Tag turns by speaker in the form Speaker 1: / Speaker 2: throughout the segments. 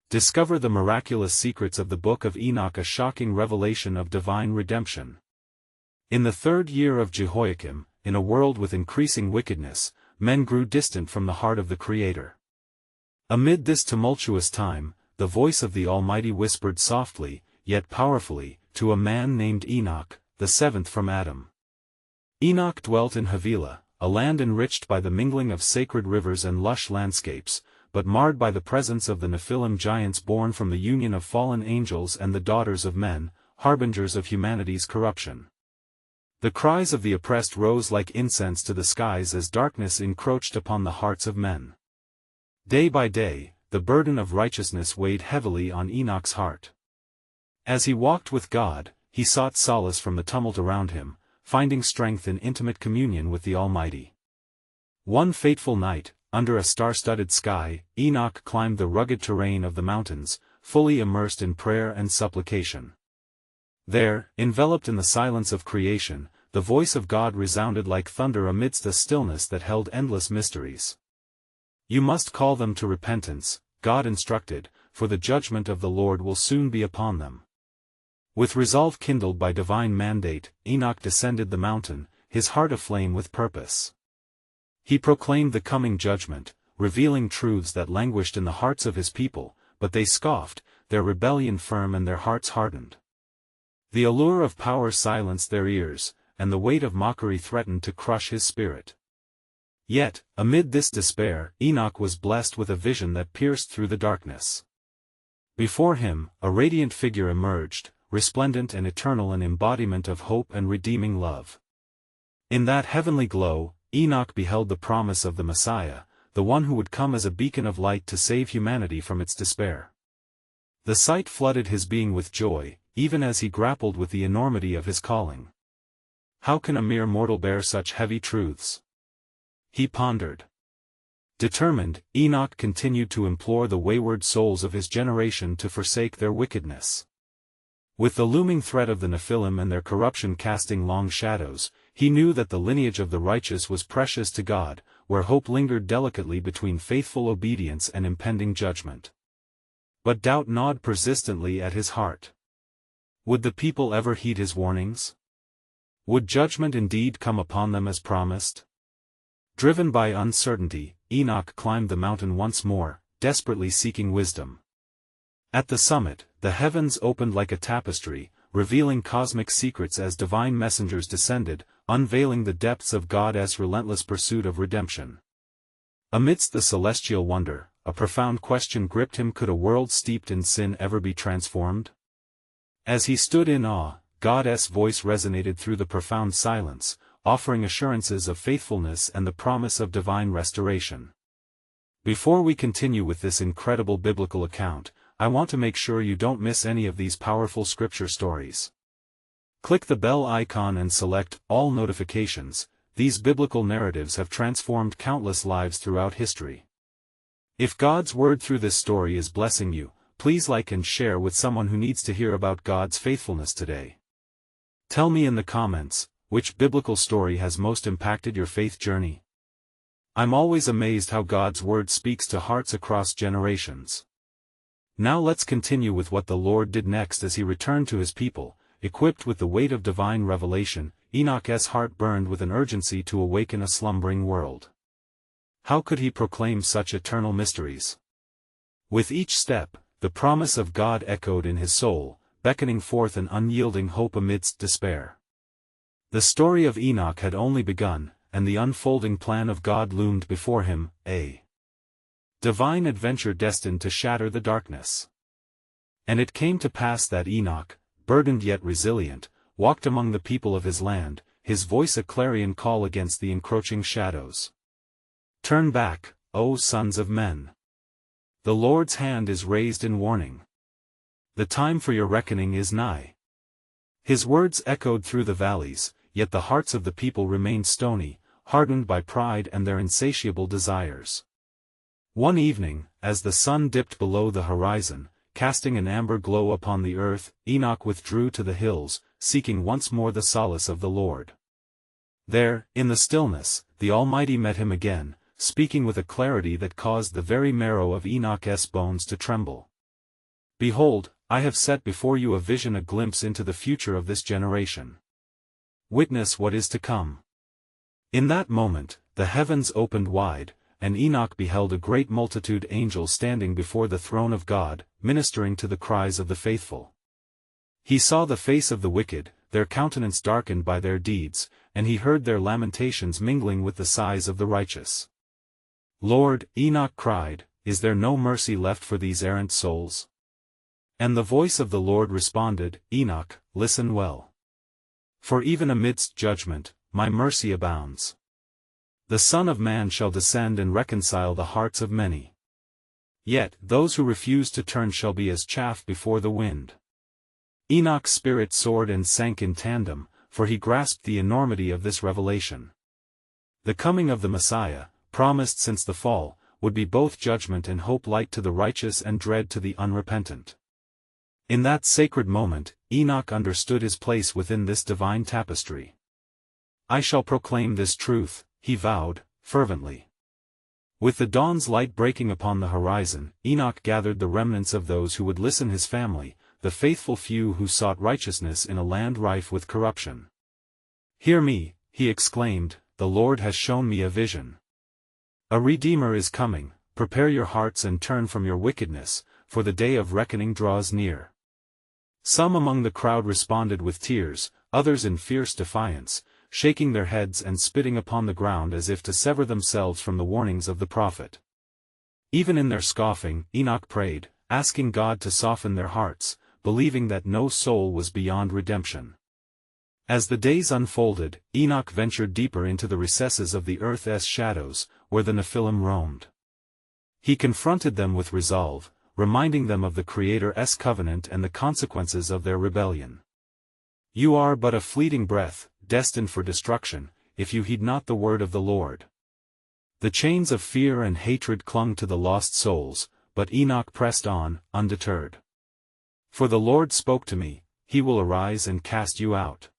Speaker 1: Discover the miraculous secrets of the Book of Enoch, a shocking revelation of divine redemption. In the 3rd year of Jehoiakim, in a world with increasing wickedness, men grew distant from the heart of the Creator. Amid this tumultuous time, the voice of the Almighty whispered softly, yet powerfully, to a man named Enoch, the 7th from Adam. Enoch dwelt in Havilah, a land enriched by the mingling of sacred rivers and lush landscapes, but marred by the presence of the Nephilim, giants born from the union of fallen angels and the daughters of men, harbingers of humanity's corruption. The cries of the oppressed rose like incense to the skies as darkness encroached upon the hearts of men. Day by day, the burden of righteousness weighed heavily on Enoch's heart. As he walked with God, he sought solace from the tumult around him, finding strength in intimate communion with the Almighty. One fateful night, under a star-studded sky, Enoch climbed the rugged terrain of the mountains, fully immersed in prayer and supplication. There, enveloped in the silence of creation, the voice of God resounded like thunder amidst a stillness that held endless mysteries. "You must call them to repentance," God instructed, "for the judgment of the Lord will soon be upon them." With resolve kindled by divine mandate, Enoch descended the mountain, his heart aflame with purpose. He proclaimed the coming judgment, revealing truths that languished in the hearts of his people, but they scoffed, their rebellion firm and their hearts hardened. The allure of power silenced their ears, and the weight of mockery threatened to crush his spirit. Yet, amid this despair, Enoch was blessed with a vision that pierced through the darkness. Before him, a radiant figure emerged, resplendent and eternal, an embodiment of hope and redeeming love. In that heavenly glow, Enoch beheld the promise of the Messiah, the one who would come as a beacon of light to save humanity from its despair. The sight flooded his being with joy, even as he grappled with the enormity of his calling. How can a mere mortal bear such heavy truths? He pondered. Determined, Enoch continued to implore the wayward souls of his generation to forsake their wickedness. With the looming threat of the Nephilim and their corruption casting long shadows, he knew that the lineage of the righteous was precious to God, where hope lingered delicately between faithful obedience and impending judgment. But doubt gnawed persistently at his heart. Would the people ever heed his warnings? Would judgment indeed come upon them as promised? Driven by uncertainty, Enoch climbed the mountain once more, desperately seeking wisdom. At the summit, the heavens opened like a tapestry, revealing cosmic secrets as divine messengers descended, unveiling the depths of God's relentless pursuit of redemption. Amidst the celestial wonder, a profound question gripped him: could a world steeped in sin ever be transformed? As he stood in awe, God's voice resonated through the profound silence, offering assurances of faithfulness and the promise of divine restoration. Before we continue with this incredible biblical account, I want to make sure you don't miss any of these powerful scripture stories. Click the bell icon and select All Notifications. These biblical narratives have transformed countless lives throughout history. If God's word through this story is blessing you, please like and share with someone who needs to hear about God's faithfulness today. Tell me in the comments, which biblical story has most impacted your faith journey? I'm always amazed how God's word speaks to hearts across generations. Now let's continue with what the Lord did next as he returned to his people, equipped with the weight of divine revelation. Enoch's heart burned with an urgency to awaken a slumbering world. How could he proclaim such eternal mysteries? With each step, the promise of God echoed in his soul, beckoning forth an unyielding hope amidst despair. The story of Enoch had only begun, and the unfolding plan of God loomed before him, a divine adventure destined to shatter the darkness. And it came to pass that Enoch, burdened yet resilient, walked among the people of his land, his voice a clarion call against the encroaching shadows. Turn back, O sons of men! The Lord's hand is raised in warning. The time for your reckoning is nigh. His words echoed through the valleys, yet the hearts of the people remained stony, hardened by pride and their insatiable desires. One evening, as the sun dipped below the horizon, casting an amber glow upon the earth, Enoch withdrew to the hills, seeking once more the solace of the Lord. There, in the stillness, the Almighty met him again, speaking with a clarity that caused the very marrow of Enoch's bones to tremble. Behold, I have set before you a vision, a glimpse into the future of this generation. Witness what is to come. In that moment, the heavens opened wide, and Enoch beheld a great multitude of angels standing before the throne of God, ministering to the cries of the faithful. He saw the face of the wicked, their countenance darkened by their deeds, and he heard their lamentations mingling with the sighs of the righteous. Lord, Enoch cried, is there no mercy left for these errant souls? And the voice of the Lord responded, Enoch, listen well. For even amidst judgment, my mercy abounds. The Son of Man shall descend and reconcile the hearts of many. Yet those who refuse to turn shall be as chaff before the wind. Enoch's spirit soared and sank in tandem, for he grasped the enormity of this revelation. The coming of the Messiah, promised since the fall, would be both judgment and hope, light to the righteous and dread to the unrepentant. In that sacred moment, Enoch understood his place within this divine tapestry. I shall proclaim this truth, he vowed, fervently. With the dawn's light breaking upon the horizon, Enoch gathered the remnants of those who would listen, his family, the faithful few who sought righteousness in a land rife with corruption. Hear me, he exclaimed, the Lord has shown me a vision. A Redeemer is coming, prepare your hearts and turn from your wickedness, for the day of reckoning draws near. Some among the crowd responded with tears, others in fierce defiance, shaking their heads and spitting upon the ground as if to sever themselves from the warnings of the prophet. Even in their scoffing, Enoch prayed, asking God to soften their hearts, believing that no soul was beyond redemption. As the days unfolded, Enoch ventured deeper into the recesses of the earth's shadows, where the Nephilim roamed. He confronted them with resolve, reminding them of the Creator's covenant and the consequences of their rebellion. You are but a fleeting breath, destined for destruction, if you heed not the word of the Lord. The chains of fear and hatred clung to the lost souls, but Enoch pressed on, undeterred. For the Lord spoke to me, he will arise and cast you out.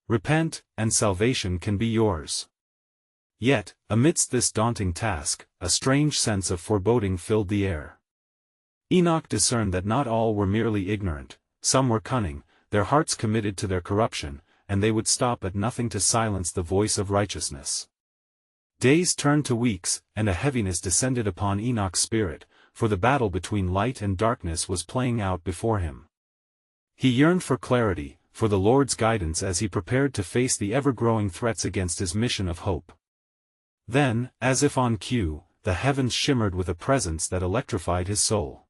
Speaker 1: Repent, and salvation can be yours. Yet, amidst this daunting task, a strange sense of foreboding filled the air. Enoch discerned that not all were merely ignorant, some were cunning, their hearts committed to their corruption, and they would stop at nothing to silence the voice of righteousness. Days turned to weeks, and a heaviness descended upon Enoch's spirit, for the battle between light and darkness was playing out before him. He yearned for clarity, for the Lord's guidance as he prepared to face the ever-growing threats against his mission of hope. Then, as if on cue, the heavens shimmered with a presence that electrified his soul.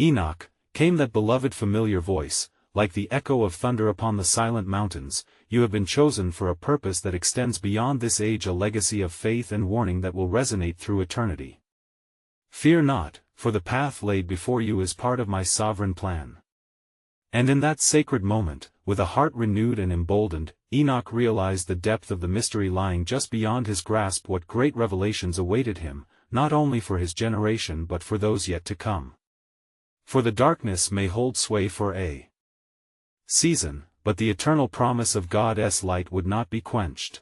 Speaker 1: Enoch, came that beloved familiar voice, like the echo of thunder upon the silent mountains, you have been chosen for a purpose that extends beyond this age, a legacy of faith and warning that will resonate through eternity. Fear not, for the path laid before you is part of my sovereign plan. And in that sacred moment, with a heart renewed and emboldened, Enoch realized the depth of the mystery lying just beyond his grasp. What great revelations awaited him, not only for his generation but for those yet to come. For the darkness may hold sway for a season, but the eternal promise of God's light would not be quenched.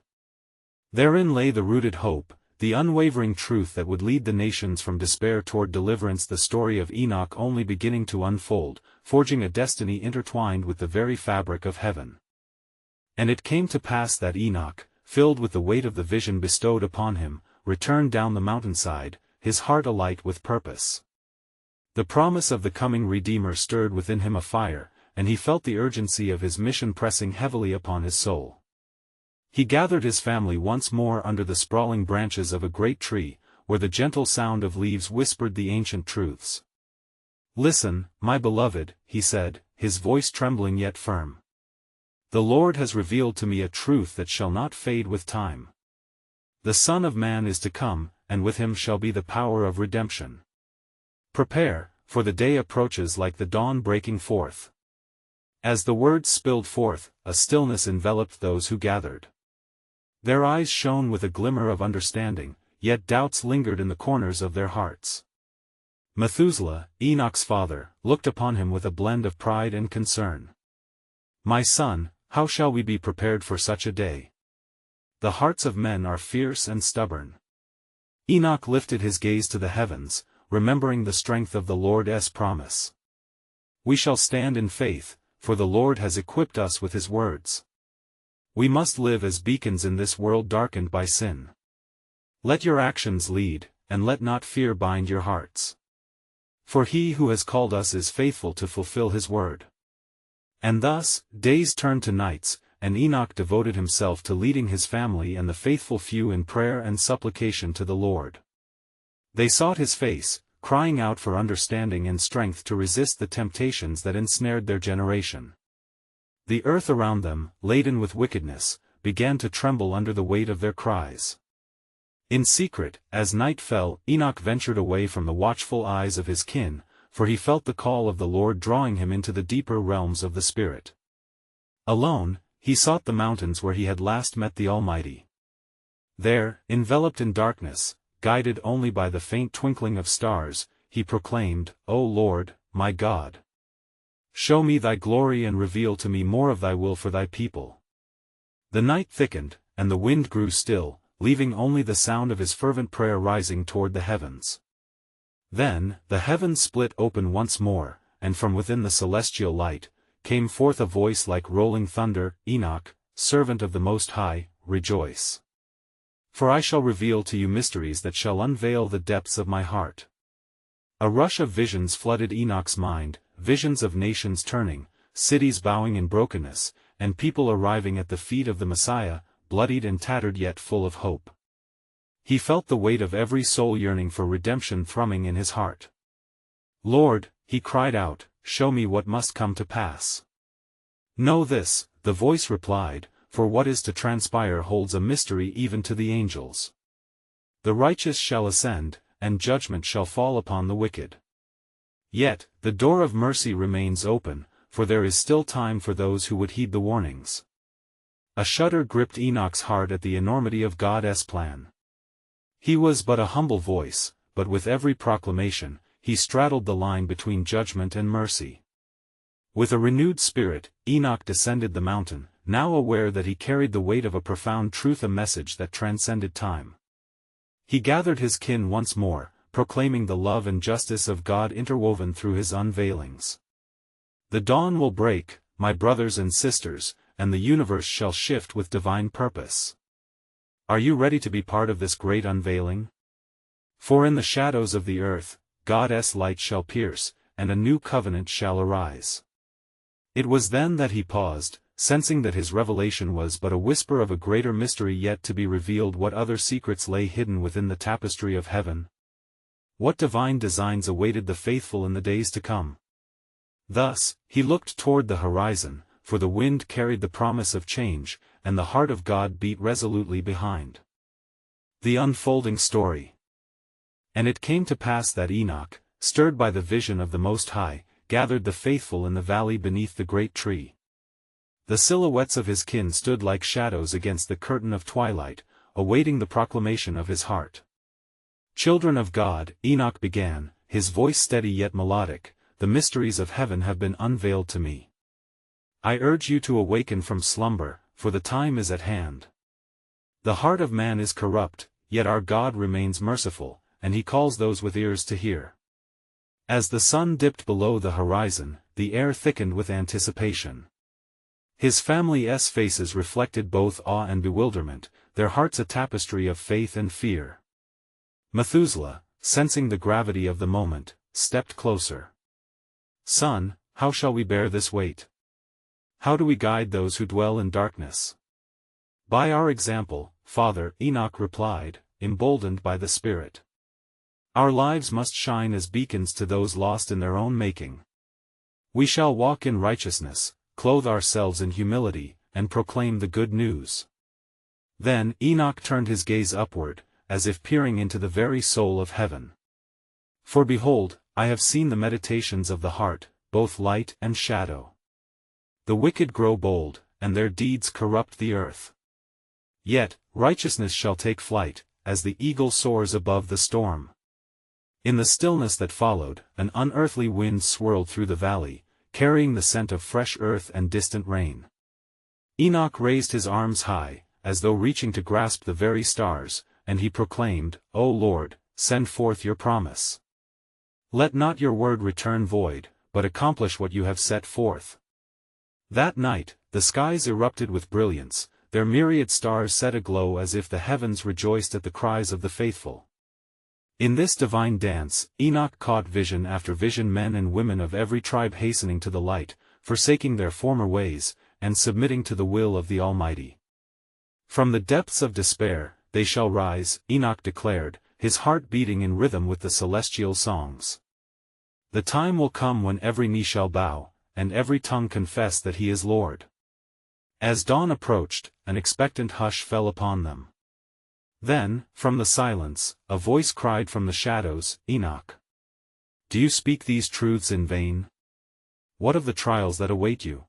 Speaker 1: Therein lay the rooted hope, the unwavering truth that would lead the nations from despair toward deliverance. The story of Enoch only beginning to unfold, forging a destiny intertwined with the very fabric of heaven. And it came to pass that Enoch, filled with the weight of the vision bestowed upon him, returned down the mountainside, his heart alight with purpose. The promise of the coming Redeemer stirred within him a fire, and he felt the urgency of his mission pressing heavily upon his soul. He gathered his family once more under the sprawling branches of a great tree, where the gentle sound of leaves whispered the ancient truths. Listen, my beloved, he said, his voice trembling yet firm. The Lord has revealed to me a truth that shall not fade with time. The Son of Man is to come, and with him shall be the power of redemption. Prepare, for the day approaches like the dawn breaking forth. As the words spilled forth, a stillness enveloped those who gathered. Their eyes shone with a glimmer of understanding, yet doubts lingered in the corners of their hearts. Methuselah, Enoch's father, looked upon him with a blend of pride and concern. My son, how shall we be prepared for such a day? The hearts of men are fierce and stubborn. Enoch lifted his gaze to the heavens, remembering the strength of the Lord's promise. We shall stand in faith, for the Lord has equipped us with his words. We must live as beacons in this world darkened by sin. Let your actions lead, and let not fear bind your hearts. For he who has called us is faithful to fulfill his word. And thus, days turned to nights, and Enoch devoted himself to leading his family and the faithful few in prayer and supplication to the Lord. They sought his face, crying out for understanding and strength to resist the temptations that ensnared their generation. The earth around them, laden with wickedness, began to tremble under the weight of their cries. In secret, as night fell, Enoch ventured away from the watchful eyes of his kin, for he felt the call of the Lord drawing him into the deeper realms of the Spirit. Alone, he sought the mountains where he had last met the Almighty. There, enveloped in darkness, guided only by the faint twinkling of stars, he proclaimed, "O Lord, my God! Show me thy glory and reveal to me more of thy will for thy people." The night thickened, and the wind grew still, leaving only the sound of his fervent prayer rising toward the heavens. Then, the heavens split open once more, and from within the celestial light, came forth a voice like rolling thunder, "Enoch, servant of the Most High, rejoice. For I shall reveal to you mysteries that shall unveil the depths of my heart." A rush of visions flooded Enoch's mind, visions of nations turning, cities bowing in brokenness, and people arriving at the feet of the Messiah, bloodied and tattered yet full of hope. He felt the weight of every soul yearning for redemption thrumming in his heart. "Lord," he cried out, "show me what must come to pass." "Know this," the voice replied, "for what is to transpire holds a mystery even to the angels. The righteous shall ascend, and judgment shall fall upon the wicked. Yet, the door of mercy remains open, for there is still time for those who would heed the warnings." A shudder gripped Enoch's heart at the enormity of God's plan. He was but a humble voice, but with every proclamation, he straddled the line between judgment and mercy. With a renewed spirit, Enoch descended the mountain, now aware that he carried the weight of a profound truth, a message that transcended time. He gathered his kin once more, proclaiming the love and justice of God interwoven through his unveilings. "The dawn will break, my brothers and sisters, and the universe shall shift with divine purpose. Are you ready to be part of this great unveiling? For in the shadows of the earth, God's light shall pierce, and a new covenant shall arise." It was then that he paused, sensing that his revelation was but a whisper of a greater mystery yet to be revealed. What other secrets lay hidden within the tapestry of heaven? What divine designs awaited the faithful in the days to come? Thus, he looked toward the horizon, for the wind carried the promise of change, and the heart of God beat resolutely behind. The unfolding story. And it came to pass that Enoch, stirred by the vision of the Most High, gathered the faithful in the valley beneath the great tree. The silhouettes of his kin stood like shadows against the curtain of twilight, awaiting the proclamation of his heart. "Children of God," Enoch began, his voice steady yet melodic, "the mysteries of heaven have been unveiled to me. I urge you to awaken from slumber, for the time is at hand. The heart of man is corrupt, yet our God remains merciful, and he calls those with ears to hear." As the sun dipped below the horizon, the air thickened with anticipation. His family's faces reflected both awe and bewilderment, their hearts a tapestry of faith and fear. Methuselah, sensing the gravity of the moment, stepped closer. "Son, how shall we bear this weight? How do we guide those who dwell in darkness?" "By our example, Father," Enoch replied, emboldened by the Spirit. "Our lives must shine as beacons to those lost in their own making. We shall walk in righteousness, clothe ourselves in humility, and proclaim the good news." Then Enoch turned his gaze upward, as if peering into the very soul of heaven. "For behold, I have seen the meditations of the heart, both light and shadow. The wicked grow bold, and their deeds corrupt the earth. Yet, righteousness shall take flight, as the eagle soars above the storm." In the stillness that followed, an unearthly wind swirled through the valley, carrying the scent of fresh earth and distant rain. Enoch raised his arms high, as though reaching to grasp the very stars, and he proclaimed, "O Lord, send forth your promise. Let not your word return void, but accomplish what you have set forth." That night, the skies erupted with brilliance, their myriad stars set aglow as if the heavens rejoiced at the cries of the faithful. In this divine dance, Enoch caught vision after vision, men and women of every tribe hastening to the light, forsaking their former ways, and submitting to the will of the Almighty. "From the depths of despair, they shall rise," Enoch declared, his heart beating in rhythm with the celestial songs. "The time will come when every knee shall bow, and every tongue confess that he is Lord." As dawn approached, an expectant hush fell upon them. Then, from the silence, a voice cried from the shadows, "Enoch, do you speak these truths in vain? What of the trials that await you?"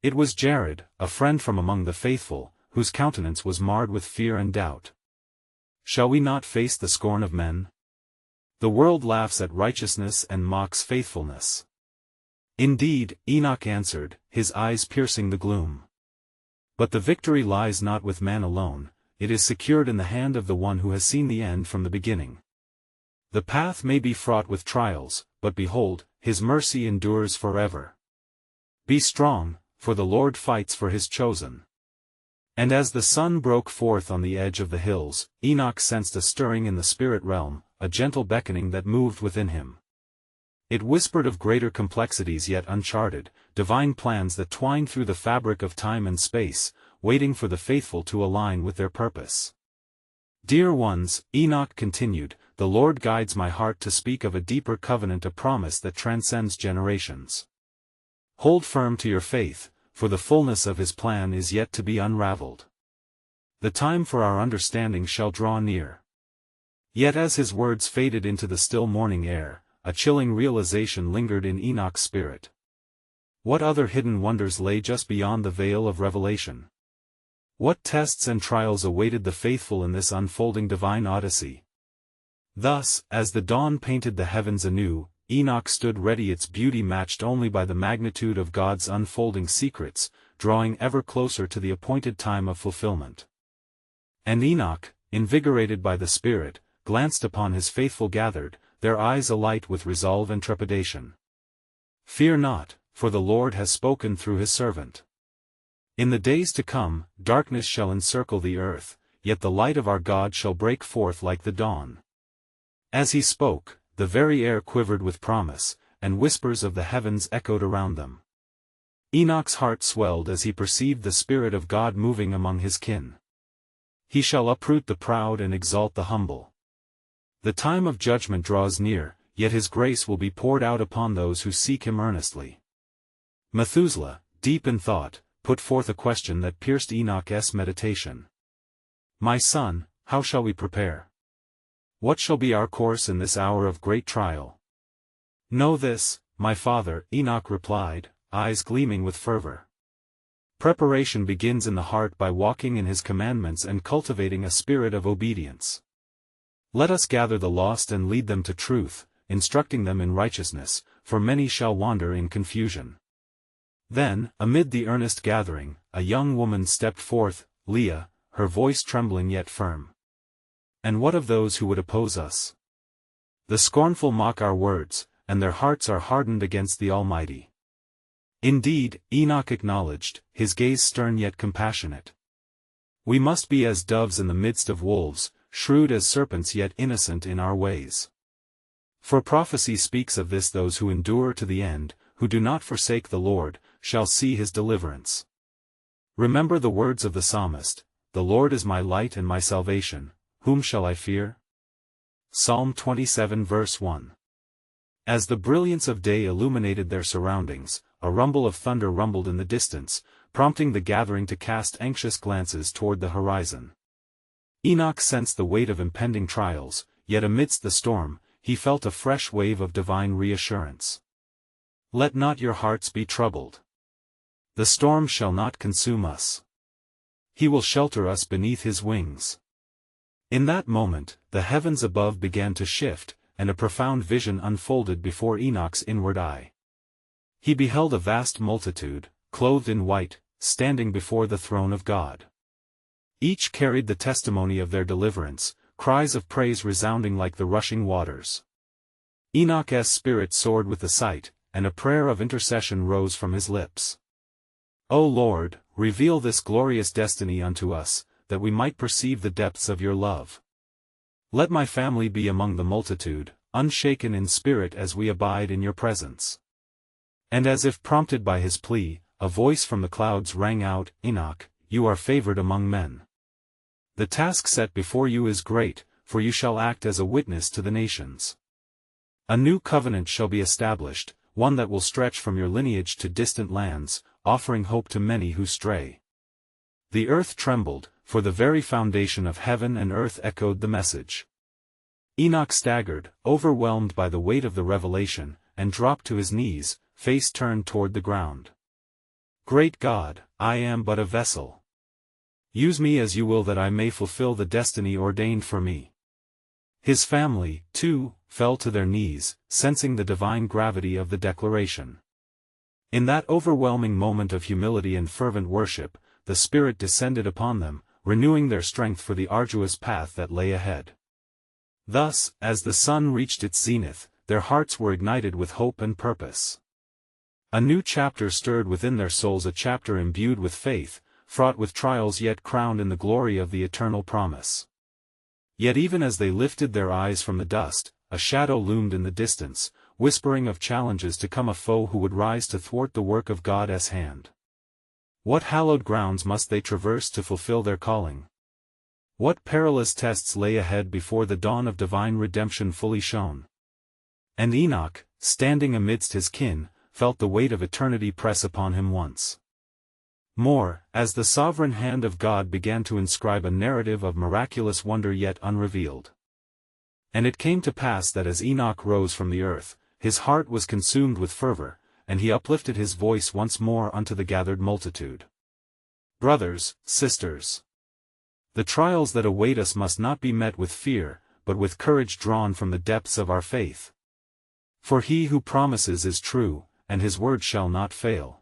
Speaker 1: It was Jared, a friend from among the faithful, whose countenance was marred with fear and doubt. "Shall we not face the scorn of men? The world laughs at righteousness and mocks faithfulness." "Indeed," Enoch answered, his eyes piercing the gloom. "But the victory lies not with man alone, it is secured in the hand of the one who has seen the end from the beginning. The path may be fraught with trials, but behold, his mercy endures forever. Be strong, for the Lord fights for his chosen." And as the sun broke forth on the edge of the hills, Enoch sensed a stirring in the spirit realm, a gentle beckoning that moved within him. It whispered of greater complexities yet uncharted, divine plans that twined through the fabric of time and space, waiting for the faithful to align with their purpose. "Dear ones," Enoch continued, "the Lord guides my heart to speak of a deeper covenant, a promise that transcends generations. Hold firm to your faith, for the fullness of his plan is yet to be unraveled. The time for our understanding shall draw near." Yet as his words faded into the still morning air, a chilling realization lingered in Enoch's spirit. What other hidden wonders lay just beyond the veil of revelation? What tests and trials awaited the faithful in this unfolding divine odyssey? Thus, as the dawn painted the heavens anew, Enoch stood ready, its beauty matched only by the magnitude of God's unfolding secrets, drawing ever closer to the appointed time of fulfillment. And Enoch, invigorated by the Spirit, glanced upon his faithful gathered, their eyes alight with resolve and trepidation. "Fear not, for the Lord has spoken through his servant. In the days to come, darkness shall encircle the earth, yet the light of our God shall break forth like the dawn." As he spoke, the very air quivered with promise, and whispers of the heavens echoed around them. Enoch's heart swelled as he perceived the Spirit of God moving among his kin. "He shall uproot the proud and exalt the humble. The time of judgment draws near, yet his grace will be poured out upon those who seek him earnestly." Methuselah, deep in thought, put forth a question that pierced Enoch's meditation. "My son, how shall we prepare? What shall be our course in this hour of great trial?" "Know this, my father," Enoch replied, eyes gleaming with fervor. "Preparation begins in the heart by walking in his commandments and cultivating a spirit of obedience. Let us gather the lost and lead them to truth, instructing them in righteousness, for many shall wander in confusion." Then, amid the earnest gathering, a young woman stepped forth, Leah, her voice trembling yet firm. "And what of those who would oppose us? The scornful mock our words, and their hearts are hardened against the Almighty." Indeed, Enoch acknowledged, his gaze stern yet compassionate. "We must be as doves in the midst of wolves, shrewd as serpents yet innocent in our ways. For prophecy speaks of this: those who endure to the end, who do not forsake the Lord, shall see his deliverance. Remember the words of the psalmist, 'The Lord is my light and my salvation, whom shall I fear?' Psalm 27 verse 1. As the brilliance of day illuminated their surroundings, a rumble of thunder rumbled in the distance, prompting the gathering to cast anxious glances toward the horizon. Enoch sensed the weight of impending trials, yet amidst the storm, he felt a fresh wave of divine reassurance. "Let not your hearts be troubled. The storm shall not consume us. He will shelter us beneath his wings." In that moment, the heavens above began to shift, and a profound vision unfolded before Enoch's inward eye. He beheld a vast multitude, clothed in white, standing before the throne of God. Each carried the testimony of their deliverance, cries of praise resounding like the rushing waters. Enoch's spirit soared with the sight, and a prayer of intercession rose from his lips. O Lord, reveal this glorious destiny unto us, that we might perceive the depths of your love. Let my family be among the multitude, unshaken in spirit as we abide in your presence. And as if prompted by his plea, a voice from the clouds rang out, Enoch, you are favored among men. The task set before you is great, for you shall act as a witness to the nations. A new covenant shall be established, one that will stretch from your lineage to distant lands, offering hope to many who stray. The earth trembled, for the very foundation of heaven and earth echoed the message. Enoch staggered, overwhelmed by the weight of the revelation, and dropped to his knees, face turned toward the ground. Great God, I am but a vessel. Use me as you will that I may fulfill the destiny ordained for me. His family, too, fell to their knees, sensing the divine gravity of the declaration. In that overwhelming moment of humility and fervent worship, the Spirit descended upon them, renewing their strength for the arduous path that lay ahead. Thus, as the sun reached its zenith, their hearts were ignited with hope and purpose. A new chapter stirred within their souls, a chapter imbued with faith, fraught with trials yet crowned in the glory of the eternal promise. Yet even as they lifted their eyes from the dust, a shadow loomed in the distance, whispering of challenges to come, a foe who would rise to thwart the work of God's hand. What hallowed grounds must they traverse to fulfill their calling? What perilous tests lay ahead before the dawn of divine redemption fully shone? And Enoch, standing amidst his kin, felt the weight of eternity press upon him once more, as the sovereign hand of God began to inscribe a narrative of miraculous wonder yet unrevealed. And it came to pass that as Enoch rose from the earth, his heart was consumed with fervor, and he uplifted his voice once more unto the gathered multitude. Brothers, sisters, the trials that await us must not be met with fear, but with courage drawn from the depths of our faith. For he who promises is true, and his word shall not fail.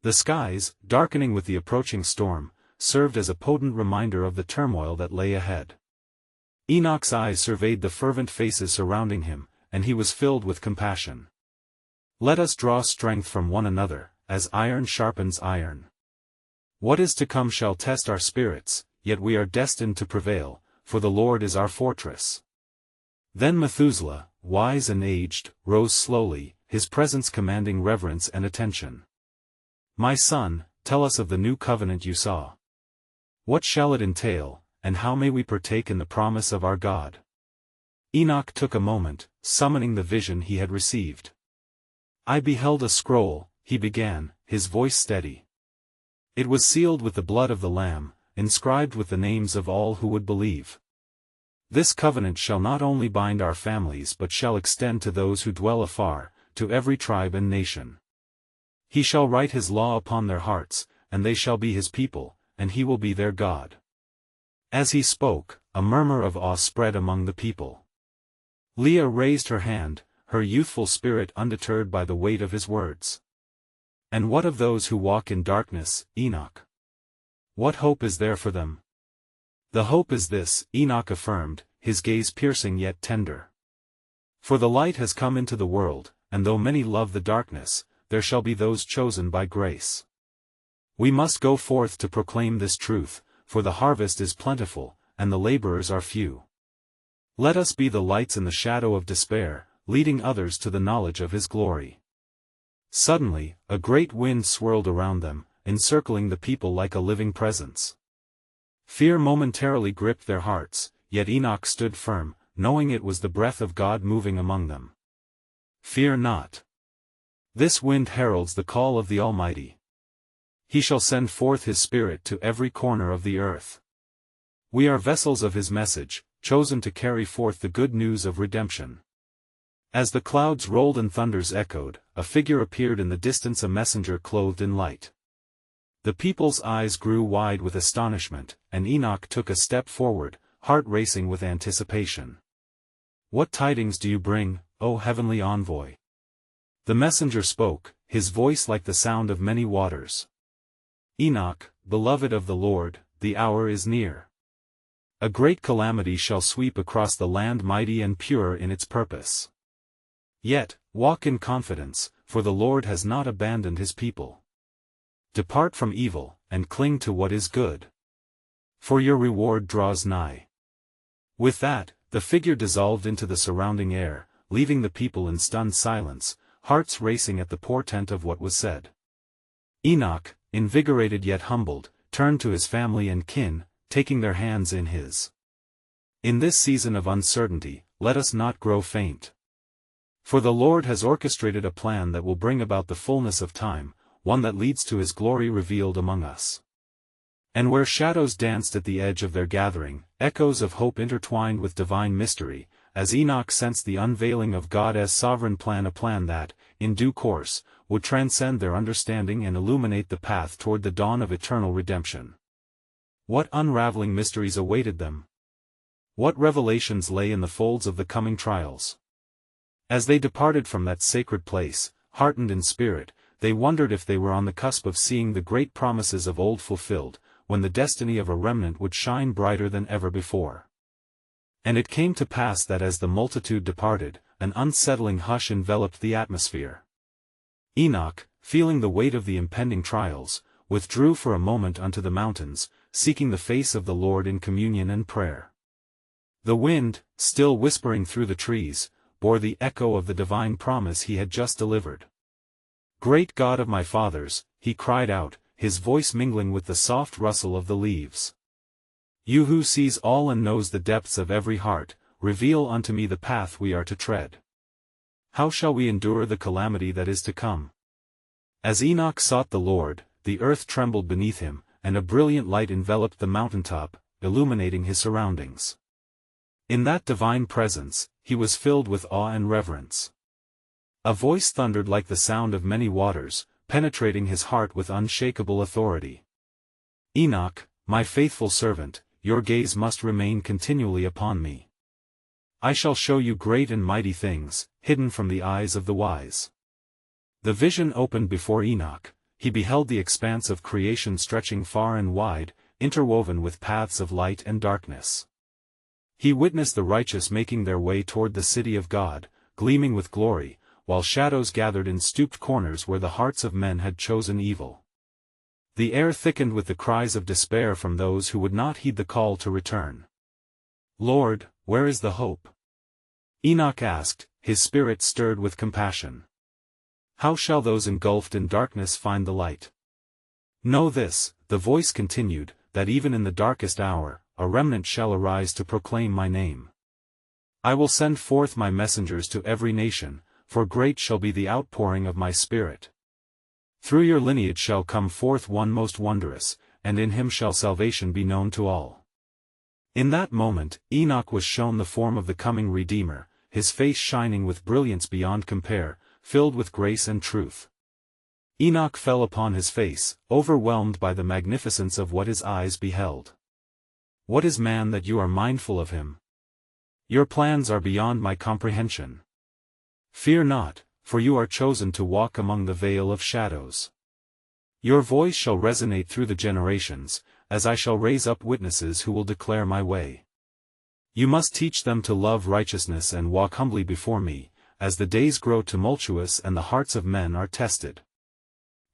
Speaker 1: The skies, darkening with the approaching storm, served as a potent reminder of the turmoil that lay ahead. Enoch's eyes surveyed the fervent faces surrounding him, and he was filled with compassion. Let us draw strength from one another, as iron sharpens iron. What is to come shall test our spirits, yet we are destined to prevail, for the Lord is our fortress. Then Methuselah, wise and aged, rose slowly, his presence commanding reverence and attention. My son, tell us of the new covenant you saw. What shall it entail, and how may we partake in the promise of our God? Enoch took a moment, summoning the vision he had received. I beheld a scroll, he began, his voice steady. It was sealed with the blood of the Lamb, inscribed with the names of all who would believe. This covenant shall not only bind our families but shall extend to those who dwell afar, to every tribe and nation. He shall write his law upon their hearts, and they shall be his people, and he will be their God. As he spoke, a murmur of awe spread among the people. Leah raised her hand, her youthful spirit undeterred by the weight of his words. And what of those who walk in darkness, Enoch? What hope is there for them? The hope is this, Enoch affirmed, his gaze piercing yet tender. For the light has come into the world, and though many love the darkness, there shall be those chosen by grace. We must go forth to proclaim this truth, for the harvest is plentiful, and the laborers are few. Let us be the lights in the shadow of despair, leading others to the knowledge of his glory. Suddenly, a great wind swirled around them, encircling the people like a living presence. Fear momentarily gripped their hearts, yet Enoch stood firm, knowing it was the breath of God moving among them. Fear not. This wind heralds the call of the Almighty. He shall send forth his Spirit to every corner of the earth. We are vessels of his message, chosen to carry forth the good news of redemption. As the clouds rolled and thunders echoed, a figure appeared in the distance, a messenger clothed in light. The people's eyes grew wide with astonishment, and Enoch took a step forward, heart racing with anticipation. What tidings do you bring, O heavenly envoy? The messenger spoke, his voice like the sound of many waters. Enoch, beloved of the Lord, the hour is near. A great calamity shall sweep across the land, mighty and pure in its purpose. Yet, walk in confidence, for the Lord has not abandoned his people. Depart from evil, and cling to what is good. For your reward draws nigh. With that, the figure dissolved into the surrounding air, leaving the people in stunned silence, hearts racing at the portent of what was said. Enoch, invigorated yet humbled, turned to his family and kin, taking their hands in his. In this season of uncertainty, let us not grow faint. For the Lord has orchestrated a plan that will bring about the fullness of time, one that leads to his glory revealed among us. And where shadows danced at the edge of their gathering, echoes of hope intertwined with divine mystery, as Enoch sensed the unveiling of God's sovereign plan, a plan that, in due course, would transcend their understanding and illuminate the path toward the dawn of eternal redemption. What unraveling mysteries awaited them? What revelations lay in the folds of the coming trials? As they departed from that sacred place, heartened in spirit, they wondered if they were on the cusp of seeing the great promises of old fulfilled, when the destiny of a remnant would shine brighter than ever before. And it came to pass that as the multitude departed, an unsettling hush enveloped the atmosphere. Enoch, feeling the weight of the impending trials, withdrew for a moment unto the mountains, seeking the face of the Lord in communion and prayer. The wind, still whispering through the trees, bore the echo of the divine promise he had just delivered. Great God of my fathers, he cried out, his voice mingling with the soft rustle of the leaves. You who sees all and knows the depths of every heart, reveal unto me the path we are to tread. How shall we endure the calamity that is to come? As Enoch sought the Lord, the earth trembled beneath him, and a brilliant light enveloped the mountaintop, illuminating his surroundings. In that divine presence, he was filled with awe and reverence. A voice thundered like the sound of many waters, penetrating his heart with unshakable authority. Enoch, my faithful servant, your gaze must remain continually upon me. I shall show you great and mighty things, hidden from the eyes of the wise. The vision opened before Enoch. He beheld the expanse of creation stretching far and wide, interwoven with paths of light and darkness. He witnessed the righteous making their way toward the city of God, gleaming with glory, while shadows gathered in stooped corners where the hearts of men had chosen evil. The air thickened with the cries of despair from those who would not heed the call to return. Lord, where is the hope? Enoch asked, his spirit stirred with compassion. How shall those engulfed in darkness find the light? Know this, the voice continued, that even in the darkest hour, a remnant shall arise to proclaim my name. I will send forth my messengers to every nation, for great shall be the outpouring of my Spirit. Through your lineage shall come forth one most wondrous, and in him shall salvation be known to all. In that moment, Enoch was shown the form of the coming Redeemer, his face shining with brilliance beyond compare, filled with grace and truth. Enoch fell upon his face, overwhelmed by the magnificence of what his eyes beheld. What is man that you are mindful of him? Your plans are beyond my comprehension. Fear not, for you are chosen to walk among the vale of shadows. Your voice shall resonate through the generations, as I shall raise up witnesses who will declare my way. You must teach them to love righteousness and walk humbly before me, as the days grow tumultuous and the hearts of men are tested.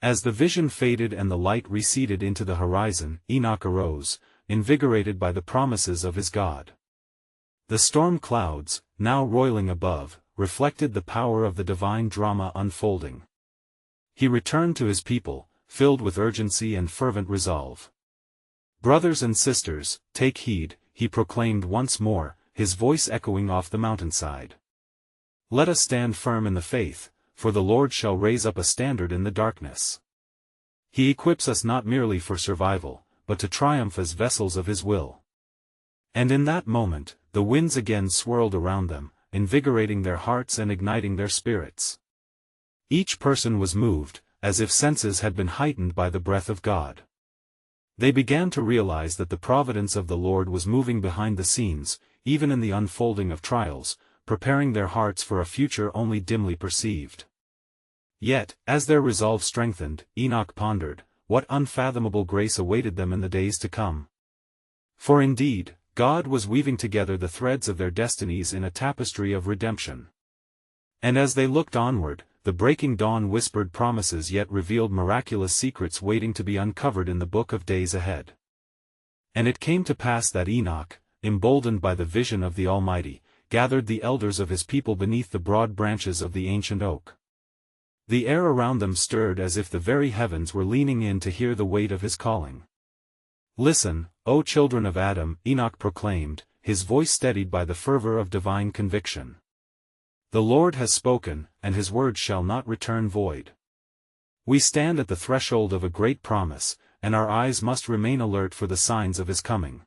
Speaker 1: As the vision faded and the light receded into the horizon, Enoch arose, invigorated by the promises of his God. The storm clouds, now roiling above, reflected the power of the divine drama unfolding. He returned to his people, filled with urgency and fervent resolve. Brothers and sisters, take heed, he proclaimed once more, his voice echoing off the mountainside. Let us stand firm in the faith, for the Lord shall raise up a standard in the darkness. He equips us not merely for survival, but to triumph as vessels of his will. And in that moment, the winds again swirled around them, invigorating their hearts and igniting their spirits. Each person was moved, as if senses had been heightened by the breath of God. They began to realize that the providence of the Lord was moving behind the scenes, even in the unfolding of trials, preparing their hearts for a future only dimly perceived. Yet, as their resolve strengthened, Enoch pondered, what unfathomable grace awaited them in the days to come. For indeed, God was weaving together the threads of their destinies in a tapestry of redemption. And as they looked onward, the breaking dawn whispered promises yet revealed miraculous secrets waiting to be uncovered in the book of days ahead. And it came to pass that Enoch, emboldened by the vision of the Almighty, gathered the elders of his people beneath the broad branches of the ancient oak. The air around them stirred as if the very heavens were leaning in to hear the weight of his calling. "Listen, O children of Adam," Enoch proclaimed, his voice steadied by the fervor of divine conviction. "The Lord has spoken, and his word shall not return void. We stand at the threshold of a great promise, and our eyes must remain alert for the signs of his coming."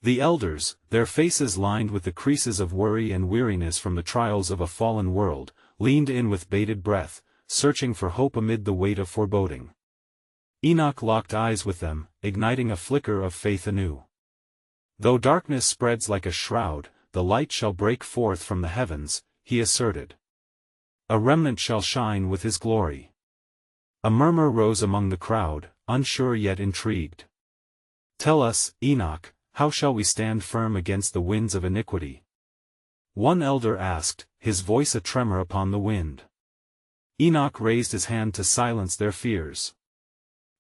Speaker 1: The elders, their faces lined with the creases of worry and weariness from the trials of a fallen world, leaned in with bated breath, searching for hope amid the weight of foreboding. Enoch locked eyes with them, igniting a flicker of faith anew. "Though darkness spreads like a shroud, the light shall break forth from the heavens," he asserted. "A remnant shall shine with his glory." A murmur rose among the crowd, unsure yet intrigued. "Tell us, Enoch, how shall we stand firm against the winds of iniquity?" One elder asked, his voice a tremor upon the wind. Enoch raised his hand to silence their fears.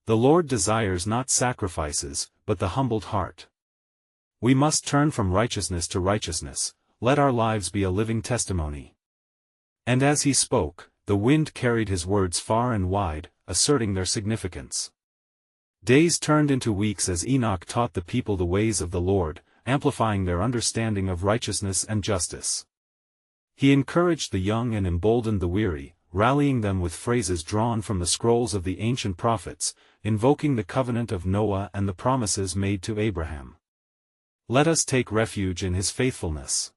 Speaker 1: "The Lord desires not sacrifices, but the humbled heart. We must turn from righteousness to righteousness, let our lives be a living testimony." And as he spoke, the wind carried his words far and wide, asserting their significance. Days turned into weeks as Enoch taught the people the ways of the Lord, amplifying their understanding of righteousness and justice. He encouraged the young and emboldened the weary, rallying them with phrases drawn from the scrolls of the ancient prophets, invoking the covenant of Noah and the promises made to Abraham. "Let us take refuge in his faithfulness,"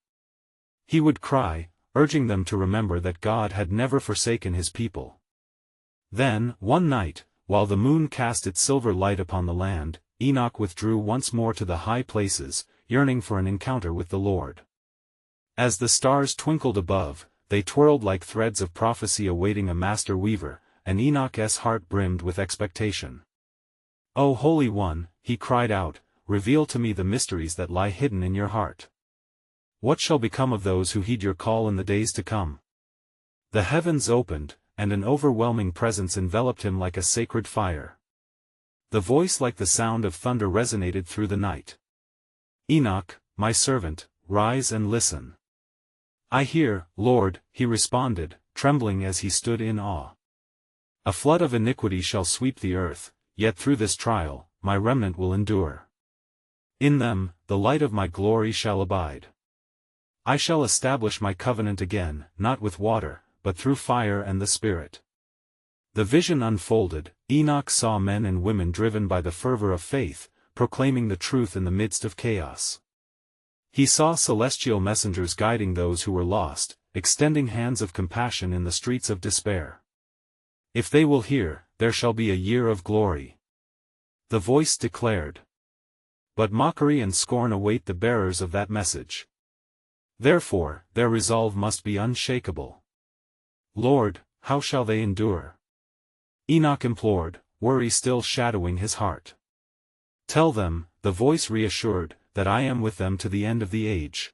Speaker 1: he would cry, urging them to remember that God had never forsaken his people. Then, one night, while the moon cast its silver light upon the land, Enoch withdrew once more to the high places, yearning for an encounter with the Lord. As the stars twinkled above, they twirled like threads of prophecy awaiting a master weaver, and Enoch's heart brimmed with expectation. "O Holy One," he cried out, "reveal to me the mysteries that lie hidden in your heart. What shall become of those who heed your call in the days to come?" The heavens opened, and an overwhelming presence enveloped him like a sacred fire. The voice like the sound of thunder resonated through the night. "Enoch, my servant, rise and listen." "I hear, Lord," he responded, trembling as he stood in awe. "A flood of iniquity shall sweep the earth, yet through this trial, my remnant will endure. In them, the light of my glory shall abide. I shall establish my covenant again, not with water, but through fire and the Spirit." The vision unfolded, Enoch saw men and women driven by the fervor of faith, proclaiming the truth in the midst of chaos. He saw celestial messengers guiding those who were lost, extending hands of compassion in the streets of despair. "If they will hear, there shall be a year of glory," the voice declared. But mockery and scorn await the bearers of that message. Therefore, their resolve must be unshakable. "Lord, how shall they endure?" Enoch implored, worry still shadowing his heart. "Tell them," the voice reassured, "that I am with them to the end of the age.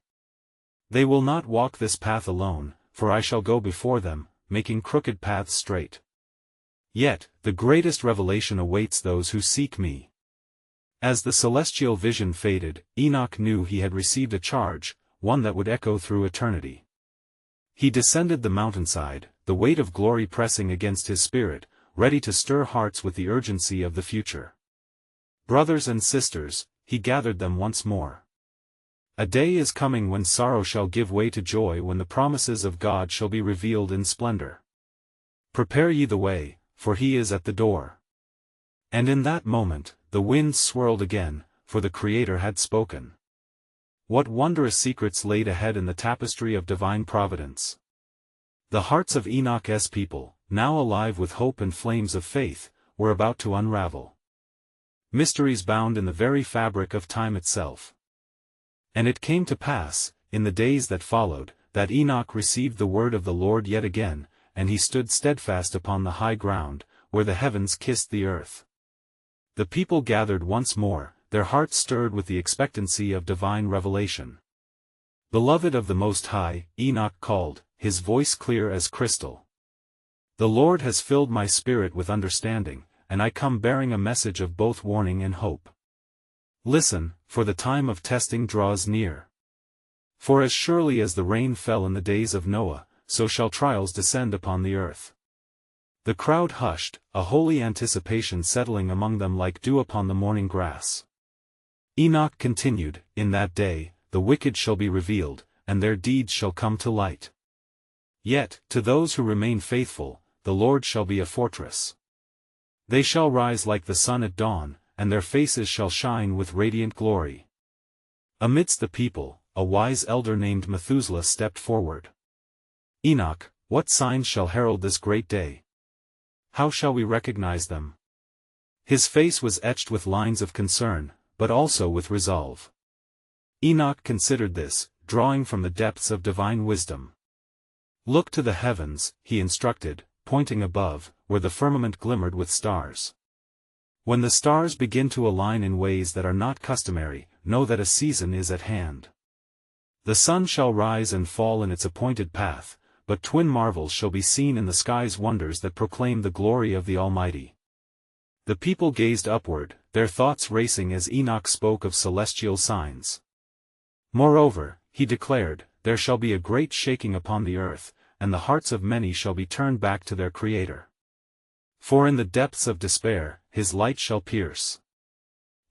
Speaker 1: They will not walk this path alone, for I shall go before them, making crooked paths straight. Yet, the greatest revelation awaits those who seek me." As the celestial vision faded, Enoch knew he had received a charge, one that would echo through eternity. He descended the mountainside, the weight of glory pressing against his spirit, ready to stir hearts with the urgency of the future. Brothers and sisters, he gathered them once more. A day is coming when sorrow shall give way to joy, when the promises of God shall be revealed in splendor. Prepare ye the way, for he is at the door. And in that moment, the winds swirled again, for the Creator had spoken. What wondrous secrets laid ahead in the tapestry of divine providence. The hearts of Enoch's people, now alive with hope and flames of faith, were about to unravel. Mysteries bound in the very fabric of time itself. And it came to pass, in the days that followed, that Enoch received the word of the Lord yet again, and he stood steadfast upon the high ground, where the heavens kissed the earth. The people gathered once more, their hearts stirred with the expectancy of divine revelation. "Beloved of the Most High," Enoch called, his voice clear as crystal. "The Lord has filled my spirit with understanding, and I come bearing a message of both warning and hope. Listen, for the time of testing draws near. For as surely as the rain fell in the days of Noah, so shall trials descend upon the earth." The crowd hushed, a holy anticipation settling among them like dew upon the morning grass. Enoch continued, "In that day, the wicked shall be revealed, and their deeds shall come to light. Yet, to those who remain faithful, the Lord shall be a fortress. They shall rise like the sun at dawn, and their faces shall shine with radiant glory." Amidst the people, a wise elder named Methuselah stepped forward. "Enoch, what signs shall herald this great day? How shall we recognize them?" His face was etched with lines of concern, but also with resolve. Enoch considered this, drawing from the depths of divine wisdom. "Look to the heavens," he instructed, pointing above, where the firmament glimmered with stars. "When the stars begin to align in ways that are not customary, know that a season is at hand. The sun shall rise and fall in its appointed path, but twin marvels shall be seen in the sky's wonders that proclaim the glory of the Almighty." The people gazed upward, their thoughts racing as Enoch spoke of celestial signs. "Moreover," he declared, "there shall be a great shaking upon the earth, and the hearts of many shall be turned back to their Creator. For in the depths of despair, his light shall pierce."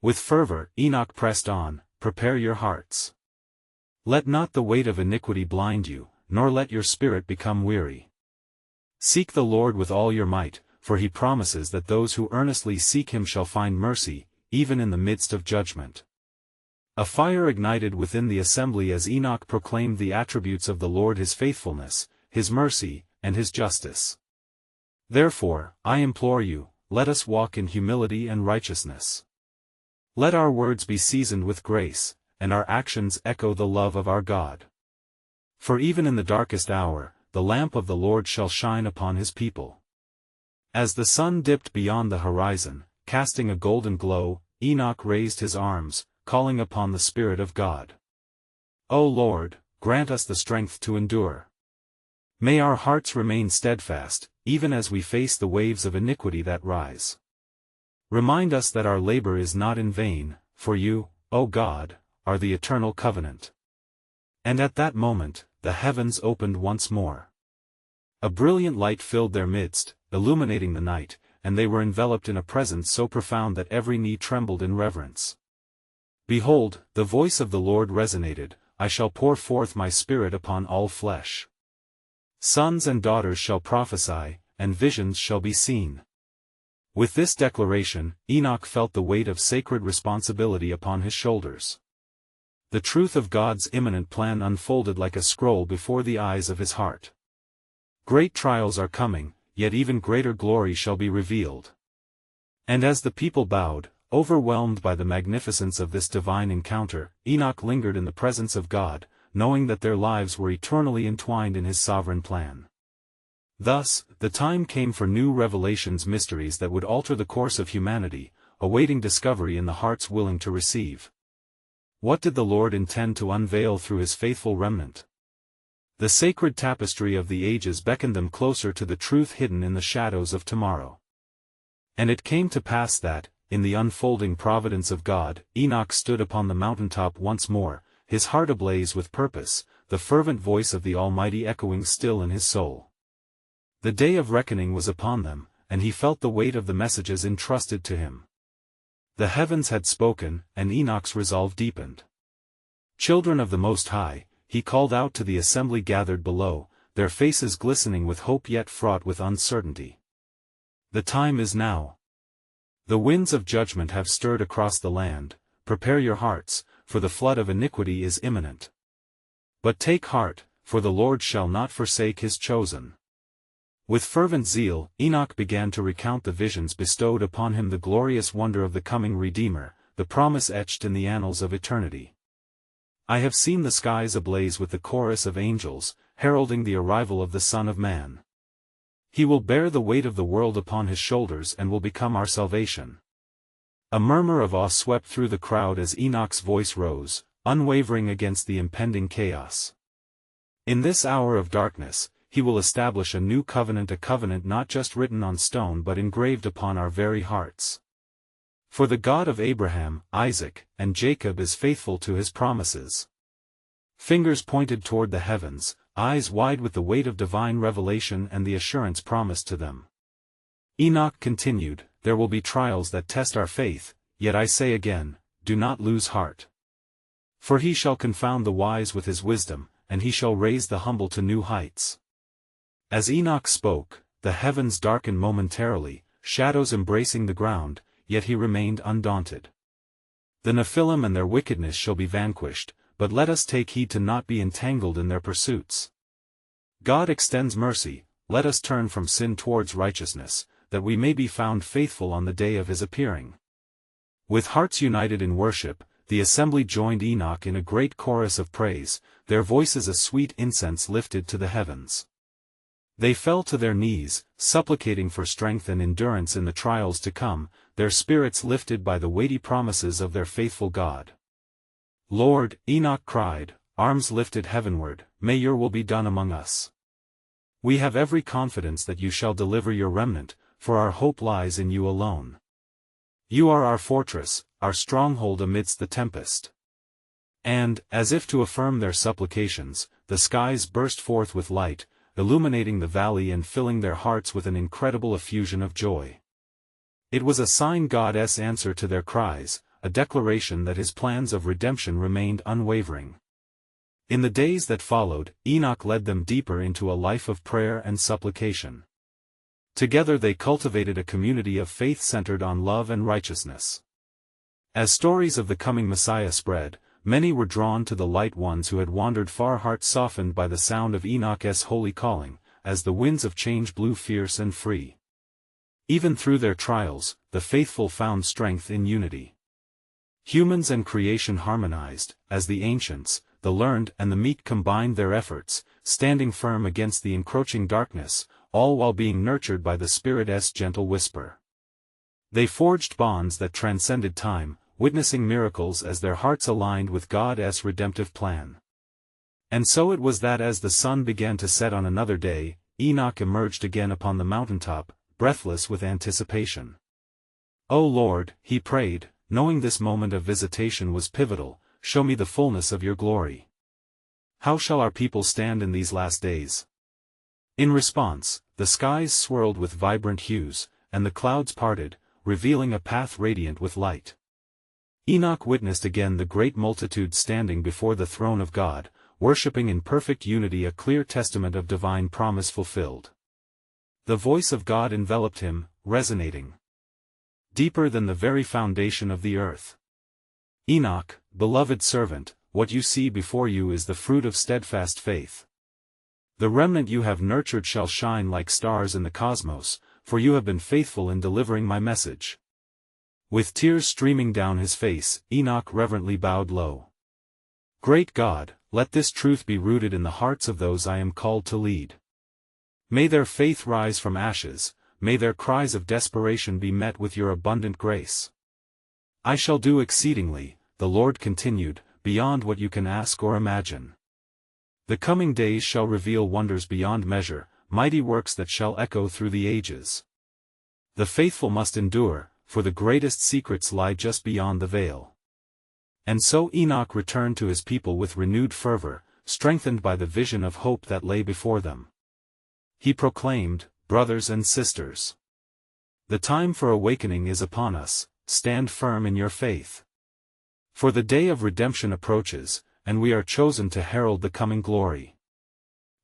Speaker 1: With fervor, Enoch pressed on, "Prepare your hearts. Let not the weight of iniquity blind you, nor let your spirit become weary. Seek the Lord with all your might, for he promises that those who earnestly seek him shall find mercy, even in the midst of judgment." A fire ignited within the assembly as Enoch proclaimed the attributes of the Lord: his faithfulness, his mercy, and his justice. "Therefore, I implore you, let us walk in humility and righteousness. Let our words be seasoned with grace, and our actions echo the love of our God. For even in the darkest hour, the lamp of the Lord shall shine upon his people." As the sun dipped beyond the horizon, casting a golden glow, Enoch raised his arms, calling upon the Spirit of God. "O Lord, grant us the strength to endure. May our hearts remain steadfast, even as we face the waves of iniquity that rise. Remind us that our labor is not in vain, for you, O God, are the eternal covenant." And at that moment, the heavens opened once more. A brilliant light filled their midst, illuminating the night, and they were enveloped in a presence so profound that every knee trembled in reverence. "Behold, the voice of the Lord resonated, I shall pour forth my Spirit upon all flesh. Sons and daughters shall prophesy, and visions shall be seen." With this declaration, Enoch felt the weight of sacred responsibility upon his shoulders. The truth of God's imminent plan unfolded like a scroll before the eyes of his heart. Great trials are coming, yet even greater glory shall be revealed. And as the people bowed, overwhelmed by the magnificence of this divine encounter, Enoch lingered in the presence of God, knowing that their lives were eternally entwined in his sovereign plan. Thus, the time came for new revelations, mysteries that would alter the course of humanity, awaiting discovery in the hearts willing to receive. What did the Lord intend to unveil through his faithful remnant? The sacred tapestry of the ages beckoned them closer to the truth hidden in the shadows of tomorrow. And it came to pass that, in the unfolding providence of God, Enoch stood upon the mountaintop once more, his heart ablaze with purpose, the fervent voice of the Almighty echoing still in his soul. The day of reckoning was upon them, and he felt the weight of the messages entrusted to him. The heavens had spoken, and Enoch's resolve deepened. "Children of the Most High," he called out to the assembly gathered below, their faces glistening with hope yet fraught with uncertainty. "The time is now. The winds of judgment have stirred across the land. Prepare your hearts, for the flood of iniquity is imminent. But take heart, for the Lord shall not forsake his chosen." With fervent zeal, Enoch began to recount the visions bestowed upon him, the glorious wonder of the coming Redeemer, the promise etched in the annals of eternity. "I have seen the skies ablaze with the chorus of angels, heralding the arrival of the Son of Man. He will bear the weight of the world upon his shoulders and will become our salvation." A murmur of awe swept through the crowd as Enoch's voice rose, unwavering against the impending chaos. In this hour of darkness, he will establish a new covenant, a covenant not just written on stone but engraved upon our very hearts. For the God of Abraham, Isaac, and Jacob is faithful to his promises. Fingers pointed toward the heavens, eyes wide with the weight of divine revelation and the assurance promised to them. Enoch continued, there will be trials that test our faith, yet I say again, do not lose heart. For he shall confound the wise with his wisdom, and he shall raise the humble to new heights. As Enoch spoke, the heavens darkened momentarily, shadows embracing the ground, yet he remained undaunted. The Nephilim and their wickedness shall be vanquished, but let us take heed to not be entangled in their pursuits. God extends mercy, let us turn from sin towards righteousness, that we may be found faithful on the day of his appearing. With hearts united in worship, the assembly joined Enoch in a great chorus of praise, their voices a sweet incense lifted to the heavens. They fell to their knees, supplicating for strength and endurance in the trials to come, their spirits lifted by the weighty promises of their faithful God. Lord, Enoch cried, arms lifted heavenward, may your will be done among us. We have every confidence that you shall deliver your remnant, for our hope lies in you alone. You are our fortress, our stronghold amidst the tempest. And, as if to affirm their supplications, the skies burst forth with light, illuminating the valley and filling their hearts with an incredible effusion of joy. It was a sign God's answer to their cries, a declaration that his plans of redemption remained unwavering. In the days that followed, Enoch led them deeper into a life of prayer and supplication. Together they cultivated a community of faith centered on love and righteousness. As stories of the coming Messiah spread, many were drawn to the light, ones who had wandered far, hearts softened by the sound of Enoch's holy calling, as the winds of change blew fierce and free. Even through their trials, the faithful found strength in unity. Humans and creation harmonized, as the ancients, the learned and the meek combined their efforts, standing firm against the encroaching darkness, all while being nurtured by the Spirit's gentle whisper. They forged bonds that transcended time, witnessing miracles as their hearts aligned with God's redemptive plan. And so it was that as the sun began to set on another day, Enoch emerged again upon the mountaintop, breathless with anticipation. O Lord, he prayed, knowing this moment of visitation was pivotal, show me the fullness of your glory. How shall our people stand in these last days? In response, the skies swirled with vibrant hues, and the clouds parted, revealing a path radiant with light. Enoch witnessed again the great multitude standing before the throne of God, worshipping in perfect unity, a clear testament of divine promise fulfilled. The voice of God enveloped him, resonating deeper than the very foundation of the earth. Enoch, beloved servant, what you see before you is the fruit of steadfast faith. The remnant you have nurtured shall shine like stars in the cosmos, for you have been faithful in delivering my message. With tears streaming down his face, Enoch reverently bowed low. Great God, let this truth be rooted in the hearts of those I am called to lead. May their faith rise from ashes, may their cries of desperation be met with your abundant grace. I shall do exceedingly, the Lord continued, beyond what you can ask or imagine. The coming days shall reveal wonders beyond measure, mighty works that shall echo through the ages. The faithful must endure, for the greatest secrets lie just beyond the veil. And so Enoch returned to his people with renewed fervor, strengthened by the vision of hope that lay before them. He proclaimed, brothers and sisters, the time for awakening is upon us, stand firm in your faith. For the day of redemption approaches, and we are chosen to herald the coming glory.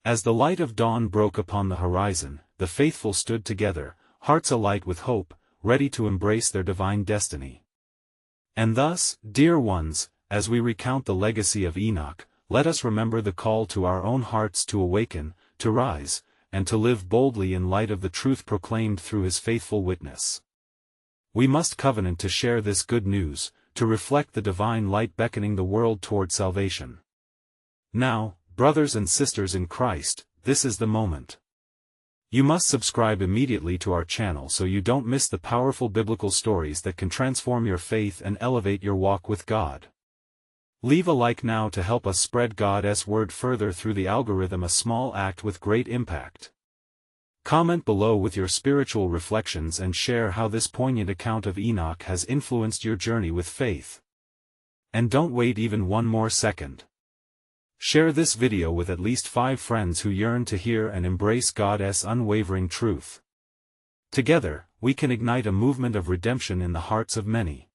Speaker 1: As the light of dawn broke upon the horizon, the faithful stood together, hearts alight with hope, ready to embrace their divine destiny. And thus, dear ones, as we recount the legacy of Enoch, let us remember the call to our own hearts to awaken, to rise, and to live boldly in light of the truth proclaimed through his faithful witness. We must covenant to share this good news, to reflect the divine light beckoning the world toward salvation. Now, brothers and sisters in Christ, this is the moment. You must subscribe immediately to our channel so you don't miss the powerful biblical stories that can transform your faith and elevate your walk with God. Leave a like now to help us spread God's word further through the algorithm, a small act with great impact. Comment below with your spiritual reflections and share how this poignant account of Enoch has influenced your journey with faith. And don't wait even one more second. Share this video with at least 5 friends who yearn to hear and embrace God's unwavering truth. Together, we can ignite a movement of redemption in the hearts of many.